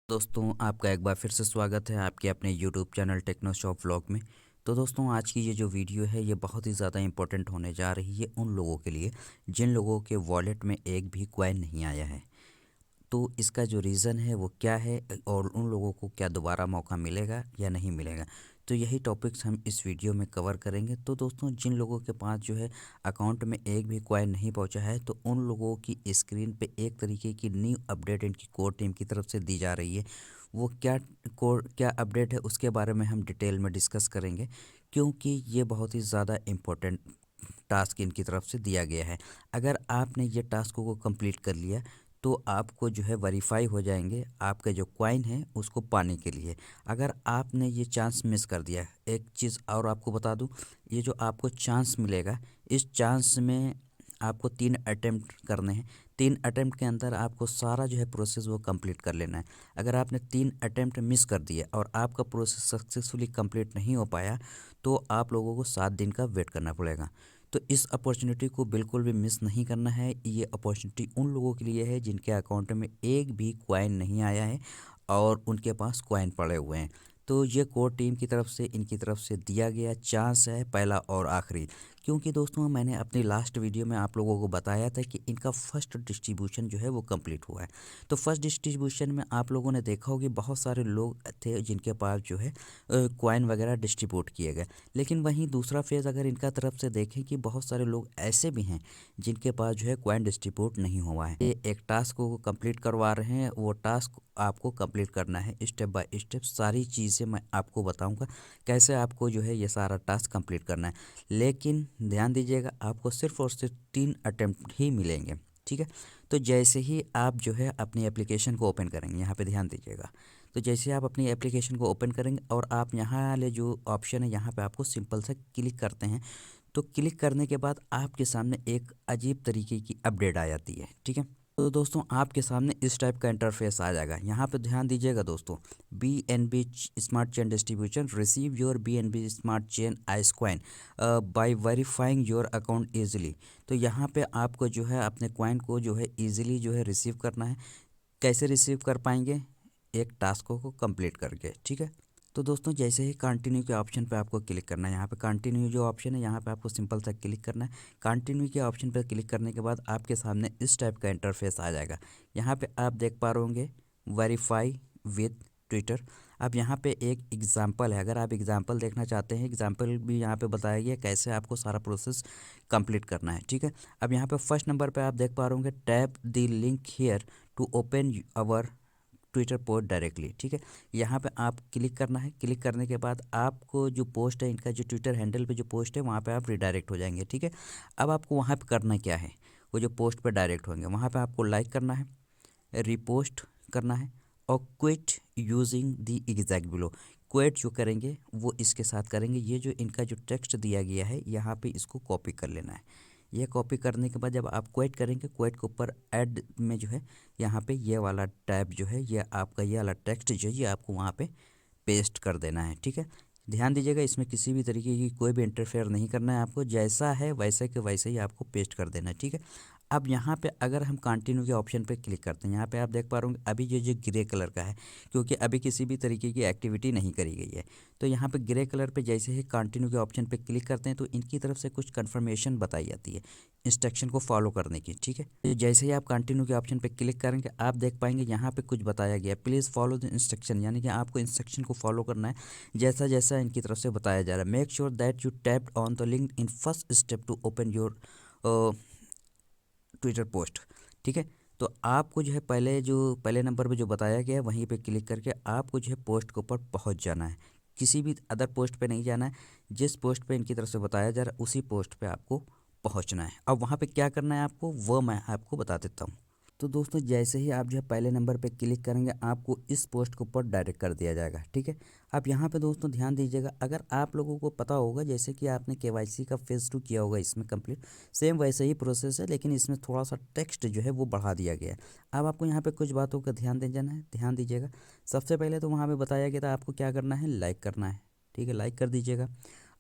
दोस्तों आपका एक बार फिर से स्वागत है आपके अपने YouTube channel techno shop vlog में। तो दोस्तों आज की ये जो वीडियो है ये बहुत ही ज़्यादा इम्पोर्टेंट होने जा रही है उन लोगों के लिए जिन लोगों के वॉलेट में एक भी कॉइन नहीं आया है। तो इसका जो रीज़न है वो क्या है और उन लोगों को क्या दोबारा मौका मिलेगा या नहीं मिलेगा, तो यही टॉपिक्स हम इस वीडियो में कवर करेंगे। तो दोस्तों जिन लोगों के पास जो है अकाउंट में एक भी कॉइन नहीं पहुंचा है तो उन लोगों की स्क्रीन पे एक तरीके की न्यू अपडेट इनकी कोर टीम की तरफ से दी जा रही है। वो क्या अपडेट है उसके बारे में हम डिटेल में डिस्कस करेंगे, क्योंकि ये बहुत ही ज़्यादा इम्पोर्टेंट टास्क इनकी तरफ से दिया गया है। अगर आपने ये टास्क को कंप्लीट कर लिया तो आपको जो है वेरीफाई हो जाएंगे आपके जो कॉइन है उसको पाने के लिए। अगर आपने ये चांस मिस कर दिया, एक चीज़ और आपको बता दूं, ये जो आपको चांस मिलेगा इस चांस में आपको 3 अटेम्प्ट करने हैं। 3 अटेम्प्ट के अंदर आपको सारा जो है प्रोसेस वो कंप्लीट कर लेना है। अगर आपने 3 अटेम्प्ट मिस कर दिए और आपका प्रोसेस सक्सेसफुली कंप्लीट नहीं हो पाया तो आप लोगों को 7 दिन का वेट करना पड़ेगा। तो इस अपॉर्चुनिटी को बिल्कुल भी मिस नहीं करना है। ये अपॉर्चुनिटी उन लोगों के लिए है जिनके अकाउंट में एक भी कॉइन नहीं आया है और उनके पास कॉइन पड़े हुए हैं। तो ये कोर टीम की तरफ से इनकी तरफ से दिया गया चांस है, पहला और आखिरी। क्योंकि दोस्तों मैंने अपनी लास्ट वीडियो में आप लोगों को बताया था कि इनका फर्स्ट डिस्ट्रीब्यूशन जो है वो कंप्लीट हुआ है। तो फर्स्ट डिस्ट्रीब्यूशन में आप लोगों ने देखा होगा बहुत सारे लोग थे जिनके पास जो है कॉइन वगैरह डिस्ट्रीब्यूट किए गए। लेकिन वहीं दूसरा फेज़ अगर इनका तरफ से देखें कि बहुत सारे लोग ऐसे भी हैं जिनके पास जो है कॉइन डिस्ट्रीब्यूट नहीं हुआ है। ये एक टास्क को कंप्लीट करवा रहे हैं, वो टास्क आपको कंप्लीट करना है स्टेप बाय स्टेप। सारी चीज़ें मैं आपको बताऊंगा कैसे आपको जो है ये सारा टास्क कंप्लीट करना है। लेकिन ध्यान दीजिएगा आपको सिर्फ और सिर्फ 3 अटेम्प्ट ही मिलेंगे, ठीक है। तो जैसे ही आप जो है अपनी एप्लीकेशन को ओपन करेंगे, यहाँ पे ध्यान दीजिएगा। तो जैसे आप अपनी एप्लीकेशन को ओपन करेंगे और आप यहाँ वाले जो ऑप्शन है यहाँ पे आपको सिंपल से क्लिक करते हैं, तो क्लिक करने के बाद आपके सामने एक अजीब तरीके की अपडेट आ जाती है, ठीक है। तो दोस्तों आपके सामने इस टाइप का इंटरफेस आ जाएगा। यहाँ पे ध्यान दीजिएगा दोस्तों, B N B smart chain distribution receive your B N B smart chain ice coin by verifying your account easily. तो यहाँ पे आपको जो है अपने कॉइन को जो है ईजिली जो है रिसीव करना है। कैसे रिसीव कर पाएंगे? एक टास्क को कंप्लीट करके, ठीक है। तो दोस्तों जैसे ही कंटिन्यू के ऑप्शन पे आपको क्लिक करना है, यहाँ पे कंटिन्यू जो ऑप्शन है यहाँ पे आपको सिंपल सा क्लिक करना है। कंटिन्यू के ऑप्शन पे क्लिक करने के बाद आपके सामने इस टाइप का इंटरफेस आ जाएगा। यहाँ पे आप देख पा रहे होंगे वेरीफाई विद ट्विटर। अब यहाँ पे एक एग्जाम्पल है, अगर आप एग्जाम्पल देखना चाहते हैं एग्जाम्पल भी यहाँ पे बताया गया कैसे आपको सारा प्रोसेस कंप्लीट करना है, ठीक है। अब यहाँ पे फर्स्ट नंबर पे आप देख पा रहे होंगे tap the link here to open our Twitter post directly, ठीक है। यहाँ पे आप क्लिक करना है। क्लिक करने के बाद आपको जो पोस्ट है इनका जो ट्विटर हैंडल पे जो पोस्ट है वहाँ पे आप रिडायरेक्ट हो जाएंगे, ठीक है। अब आपको वहाँ पे करना क्या है, वो जो पोस्ट पे डायरेक्ट होंगे वहाँ पे आपको लाइक करना है, रिपोस्ट करना है और quit using the exact below. Quit जो करेंगे वो इसके साथ करेंगे। ये जो इनका जो टेक्स्ट दिया गया है यहाँ पे इसको कॉपी कर लेना है। ये कॉपी करने के बाद जब आप क्विट करेंगे, क्विट के ऊपर ऐड में जो है यहाँ पे ये वाला टैब जो है ये आपका ये वाला टेक्स्ट जो है ये आपको वहाँ पे पेस्ट कर देना है, ठीक है। ध्यान दीजिएगा इसमें किसी भी तरीके की कोई भी इंटरफेयर नहीं करना है आपको, जैसा है वैसे के वैसे ही आपको पेस्ट कर देना है, ठीक है। अब यहाँ पे अगर हम कंटिन्यू के ऑप्शन पे क्लिक करते हैं, यहाँ पे आप देख पा रहे होंगे अभी जो जो ग्रे कलर का है, क्योंकि अभी किसी भी तरीके की एक्टिविटी नहीं करी गई है। तो यहाँ पे ग्रे कलर पे जैसे ही कंटिन्यू के ऑप्शन पे क्लिक करते हैं तो इनकी तरफ से कुछ कन्फर्मेशन बताई जाती है इंस्ट्रक्शन को फॉलो करने की, ठीक है। तो जैसे ही आप कंटिन्यू के ऑप्शन पे क्लिक करेंगे आप देख पाएंगे यहाँ पे कुछ बताया गया, प्लीज़ फॉलो द इंस्ट्रक्शन, यानी कि आपको इंस्ट्रक्शन को फॉलो करना है जैसा जैसा इनकी तरफ से बताया जा रहा है। Make sure that you tap on the link in first step to open your Twitter post, ठीक है। तो आपको जो है पहले नंबर पे जो बताया गया है वहीं पे क्लिक करके आपको जो है पोस्ट के ऊपर पहुंच जाना है। किसी भी अदर पोस्ट पे नहीं जाना है, जिस पोस्ट पे इनकी तरफ से बताया जा रहा है उसी पोस्ट पे आपको पहुंचना है। अब वहाँ पे क्या करना है आपको वो मैं आपको बता देता हूँ। तो दोस्तों जैसे ही आप जो है पहले नंबर पे क्लिक करेंगे आपको इस पोस्ट के ऊपर डायरेक्ट कर दिया जाएगा, ठीक है। अब यहाँ पे दोस्तों ध्यान दीजिएगा, अगर आप लोगों को पता होगा जैसे कि आपने केवाईसी का फेज़ 2 किया होगा इसमें कंप्लीट, सेम वैसे ही प्रोसेस है लेकिन इसमें थोड़ा सा टेक्स्ट जो है वो बढ़ा दिया गया है। अब आपको यहाँ पे कुछ बातों का ध्यान दे जाना है, ध्यान दीजिएगा। सबसे पहले तो वहाँ पे बताया गया था आपको क्या करना है, लाइक करना है, ठीक है, लाइक कर दीजिएगा।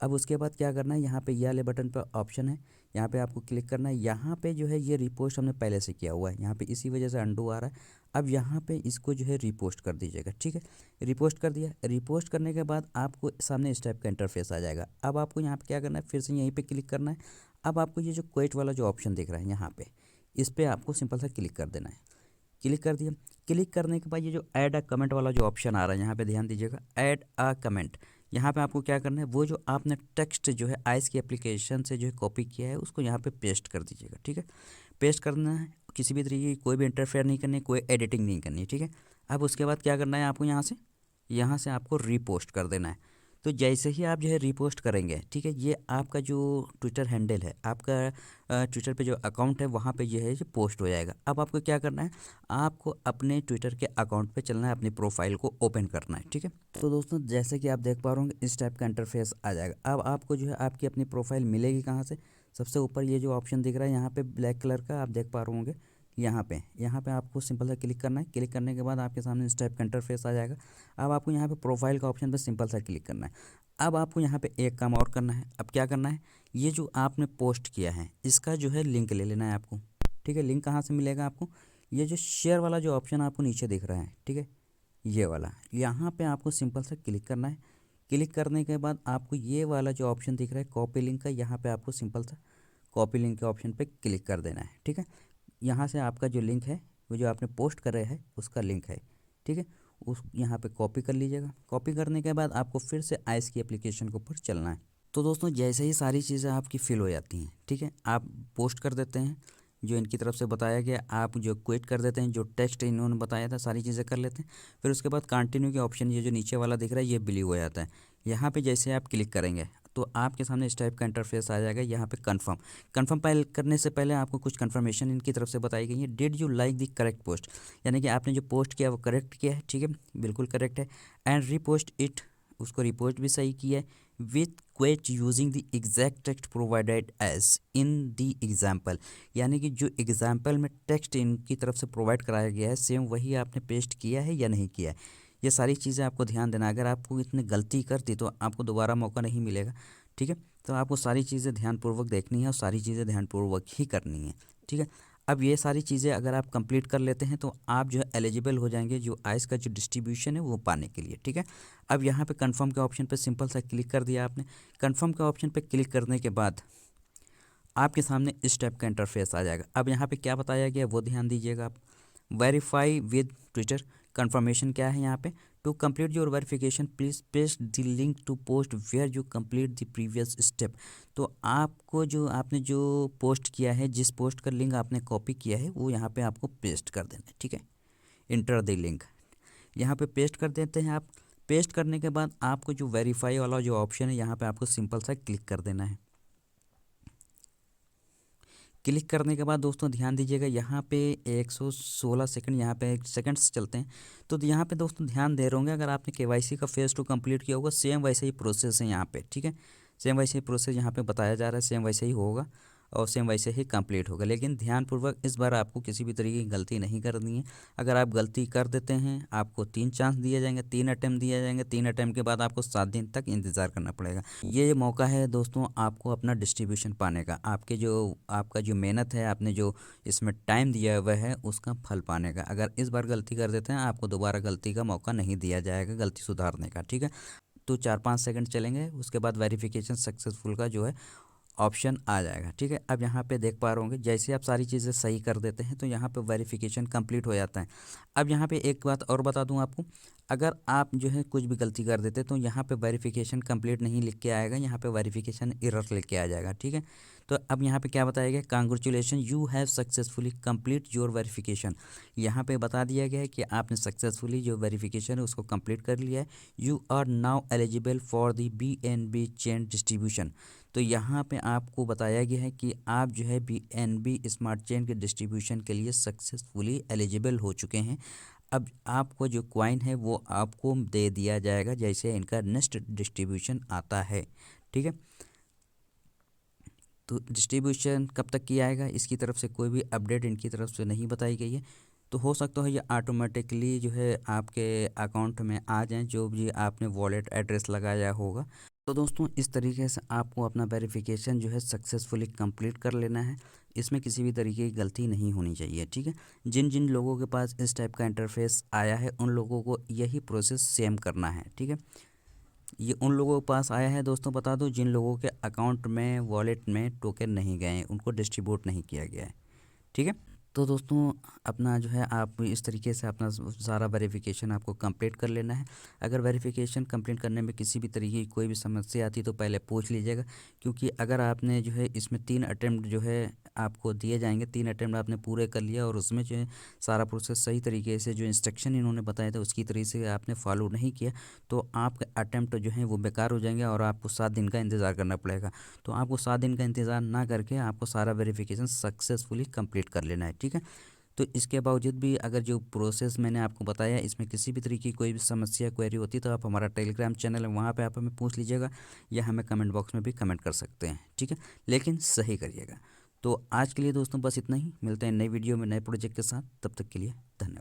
अब उसके बाद क्या करना है, यहाँ पे ये वाले बटन पर ऑप्शन है, यहाँ पे आपको क्लिक करना है। यहाँ पे जो है ये रिपोस्ट हमने पहले से किया हुआ है, यहाँ पे इसी वजह से अंडू आ रहा है। अब यहाँ पे इसको जो है रिपोस्ट कर दीजिएगा, ठीक है। रिपोस्ट कर दिया। रिपोस्ट करने के बाद आपको सामने इस टाइप का इंटरफेस आ जाएगा। अब आपको यहाँ पे क्या करना है, फिर से यहीं पे क्लिक करना है। अब आपको ये जो क्वेट वाला जो ऑप्शन दिख रहा है यहाँ पे, इस पर आपको सिंपल सा क्लिक कर देना है। क्लिक कर दिया। क्लिक करने के बाद ये जो ऐड अ कमेंट वाला जो ऑप्शन आ रहा है यहाँ पे ध्यान दीजिएगा, ऐड अ कमेंट। यहाँ पे आपको क्या करना है, वो जो आपने टेक्स्ट जो है आइस की एप्लीकेशन से जो है कॉपी किया है उसको यहाँ पे पेस्ट कर दीजिएगा, ठीक है। पेस्ट करना है, किसी भी तरीके की कोई भी इंटरफेयर नहीं करनी, कोई एडिटिंग नहीं करनी, ठीक है। अब उसके बाद क्या करना है आपको, यहाँ से आपको रीपोस्ट कर देना है। तो जैसे ही आप जो है रीपोस्ट करेंगे, ठीक है, ये आपका जो ट्विटर हैंडल है, आपका ट्विटर पे जो अकाउंट है वहाँ पे ये है ये पोस्ट हो जाएगा। अब आपको क्या करना है, आपको अपने ट्विटर के अकाउंट पे चलना है, अपनी प्रोफाइल को ओपन करना है, ठीक है। तो दोस्तों जैसे कि आप देख पा रहे होंगे इस टाइप का इंटरफेस आ जाएगा। अब आपको जो है आपकी अपनी प्रोफाइल मिलेगी कहाँ से, सबसे ऊपर ये जो ऑप्शन दिख रहा है यहाँ पे ब्लैक कलर का, आप देख पा रहे होंगे यहाँ पे आपको सिंपल सा क्लिक करना है। क्लिक करने के बाद आपके सामने इस टाइप का इंटरफेस आ जाएगा। अब आपको यहाँ पे प्रोफाइल का ऑप्शन पे सिंपल सा क्लिक करना है। अब आपको यहाँ पे एक काम और करना है। अब क्या करना है, ये जो आपने पोस्ट किया है इसका जो है लिंक ले लेना है आपको, ठीक है। लिंक कहाँ से मिलेगा आपको, ये जो शेयर वाला जो ऑप्शन आपको नीचे दिख रहा है, ठीक है, ये वाला, यहाँ पे आपको सिंपल सा क्लिक करना है। क्लिक करने के बाद आपको ये वाला जो ऑप्शन दिख रहा है कॉपी लिंक का, यहाँ पे आपको सिंपल सा कॉपी लिंक के ऑप्शन पे क्लिक कर देना है, ठीक है। यहाँ से आपका जो लिंक है वो जो आपने पोस्ट कर रहे हैं उसका लिंक है, ठीक है, उस यहाँ पे कॉपी कर लीजिएगा। कॉपी करने के बाद आपको फिर से आइस की एप्लीकेशन के ऊपर चलना है। तो दोस्तों जैसे ही सारी चीज़ें आपकी फिल हो जाती हैं, ठीक है, आप पोस्ट कर देते हैं जो इनकी तरफ से बताया गया, आप जो क्विट कर देते हैं, जो टेक्स्ट इन्होंने बताया था सारी चीज़ें कर लेते हैं। फिर उसके बाद कंटिन्यू के ऑप्शन ये जो नीचे वाला दिख रहा है ये बिलीव हो जाता है। यहाँ पे जैसे आप क्लिक करेंगे तो आपके सामने इस टाइप का इंटरफेस आ जाएगा। यहाँ पे कन्फर्म पहले करने से पहले आपको कुछ कन्फर्मेशन इनकी तरफ से बताई गई है। Did you like the correct post, यानी कि आपने जो पोस्ट किया वो करेक्ट किया है, ठीक है, बिल्कुल करेक्ट है। एंड रीपोस्ट इट, उसको रिपोस्ट भी सही किया है। With quote using the exact text provided as in the example, यानी कि जो एग्जाम्पल में टेक्स्ट इनकी तरफ से प्रोवाइड कराया गया है सेम वही आपने पेस्ट किया है या नहीं किया है। ये सारी चीज़ें आपको ध्यान देना। अगर आपको इतनी गलती कर दी तो आपको दोबारा मौका नहीं मिलेगा, ठीक है। तो आपको सारी चीज़ें ध्यानपूर्वक देखनी है और सारी चीज़ें ध्यानपूर्वक ही करनी है, ठीक है। अब ये सारी चीज़ें अगर आप कंप्लीट कर लेते हैं तो आप जो है एलिजिबल हो जाएंगे जो आइस का जो डिस्ट्रीब्यूशन है वो पाने के लिए, ठीक है। अब यहाँ पे कंफर्म के ऑप्शन पे सिंपल सा क्लिक कर दिया आपने। कंफर्म के ऑप्शन पे क्लिक करने के बाद आपके सामने इस टाइप का इंटरफेस आ जाएगा। अब यहाँ पे क्या बताया गया वो ध्यान दीजिएगा आप। वेरीफाई विद ट्विटर, कंफर्मेशन क्या है यहाँ पे, to complete your verification please paste the link to post where you complete the previous step. तो आपको जो आपने जो पोस्ट किया है, जिस पोस्ट का लिंक आपने कॉपी किया है वो यहाँ पे आपको पेस्ट कर देना है, ठीक है। इंटर द लिंक, यहाँ पे पेस्ट कर देते हैं आप। पेस्ट करने के बाद आपको जो वेरीफाई वाला जो ऑप्शन है यहाँ पे आपको सिंपल सा क्लिक कर देना है। क्लिक करने के बाद दोस्तों ध्यान दीजिएगा यहाँ पे 116 सेकंड यहाँ पे सेकंड्स चलते हैं। तो यहाँ पे दोस्तों ध्यान दे रहे होंगे अगर आपने केवाईसी का फेज़ 2 कंप्लीट किया होगा सेम वैसे ही प्रोसेस है यहाँ पे, ठीक है। सेम वैसे ही प्रोसेस यहाँ पे बताया जा रहा है, सेम वैसे ही होगा और सेम वैसे ही कंप्लीट होगा। लेकिन ध्यानपूर्वक इस बार आपको किसी भी तरीके की गलती नहीं करनी है। अगर आप गलती कर देते हैं आपको 3 चांस दिए जाएंगे, 3 अटैम्प्ट दिए जाएंगे। 3 अटैम्प्ट के बाद आपको 7 दिन तक इंतज़ार करना पड़ेगा। ये मौका है दोस्तों आपको अपना डिस्ट्रीब्यूशन पाने का, आपका जो मेहनत है, आपने जो इसमें टाइम दिया हुआ है उसका फल पाने का। अगर इस बार गलती कर देते हैं आपको दोबारा गलती का मौका नहीं दिया जाएगा गलती सुधारने का, ठीक है। तो 4-5 सेकंड चलेंगे, उसके बाद वेरिफिकेशन सक्सेसफुल का जो है ऑप्शन आ जाएगा, ठीक है। अब यहाँ पे देख पा रहे होंगे जैसे आप सारी चीज़ें सही कर देते हैं तो यहाँ पे वेरिफिकेशन कंप्लीट हो जाता है। अब यहाँ पे एक बात और बता दूँ आपको, अगर आप जो है कुछ भी गलती कर देते तो यहाँ पे वेरिफिकेशन कंप्लीट नहीं लिख के आएगा, यहाँ पे वेरिफिकेशन एरर लिख के आ जाएगा, ठीक है। तो अब यहाँ पे क्या बताया गया, congratulation you have successfully complete your verification. यहाँ पे बता दिया गया है कि आपने सक्सेसफुली जो वेरिफिकेशन है उसको कंप्लीट कर लिया है। You are now eligible for the BNB chain distribution. तो यहाँ पे आपको बताया गया है कि आप जो है BNB स्मार्ट चेन के डिस्ट्रीब्यूशन के लिए सक्सेसफुली एलिजिबल हो चुके हैं। अब आपको जो कॉइन है वो आपको दे दिया जाएगा जैसे इनका नेक्स्ट डिस्ट्रीब्यूशन आता है, ठीक है। तो डिस्ट्रीब्यूशन कब तक किया आएगा इसकी तरफ से कोई भी अपडेट इनकी तरफ से नहीं बताई गई है। तो हो सकता है ये ऑटोमेटिकली जो है आपके अकाउंट में आ जाए जो भी आपने वॉलेट एड्रेस लगाया होगा। तो दोस्तों इस तरीके से आपको अपना वेरिफिकेशन जो है सक्सेसफुली कंप्लीट कर लेना है। इसमें किसी भी तरीके की गलती नहीं होनी चाहिए, ठीक है। जिन जिन लोगों के पास इस टाइप का इंटरफेस आया है उन लोगों को यही प्रोसेस सेम करना है, ठीक है। ये उन लोगों के पास आया है दोस्तों, बता दो, जिन लोगों के अकाउंट में वॉलेट में टोकन नहीं गए हैं, उनको डिस्ट्रीब्यूट नहीं किया गया है, ठीक है। तो दोस्तों अपना जो है आप इस तरीके से अपना सारा वेरिफिकेशन आपको कंप्लीट कर लेना है। अगर वेरिफिकेशन कंप्लीट करने में किसी भी तरीके की कोई भी समस्या आती तो पहले पूछ लीजिएगा, क्योंकि अगर आपने जो है इसमें 3 अटेम्प्ट जो है आपको दिए जाएंगे, 3 अटेम्प्ट आपने पूरे कर लिया और उसमें जो है सारा प्रोसेस सही तरीके से जो इंस्ट्रक्शन इन्होंने बताया था उसकी तरीके से आपने फॉलो नहीं किया तो आपके अटेम्प्ट जो है वो बेकार हो जाएंगे और आपको 7 दिन का इंतज़ार करना पड़ेगा। तो आपको 7 दिन का इंतज़ार ना करके आपको सारा वेरिफिकेशन सक्सेसफुली कंप्लीट कर लेना है, ठीक है। तो इसके बावजूद भी अगर जो प्रोसेस मैंने आपको बताया इसमें किसी भी तरीके की कोई भी समस्या क्वेरी होती है तो आप हमारा टेलीग्राम चैनल है वहाँ पे आप हमें पूछ लीजिएगा या हमें कमेंट बॉक्स में भी कमेंट कर सकते हैं, ठीक है। लेकिन सही करिएगा। तो आज के लिए दोस्तों बस इतना ही, मिलते हैं नई वीडियो में नए प्रोजेक्ट के साथ, तब तक के लिए धन्यवाद।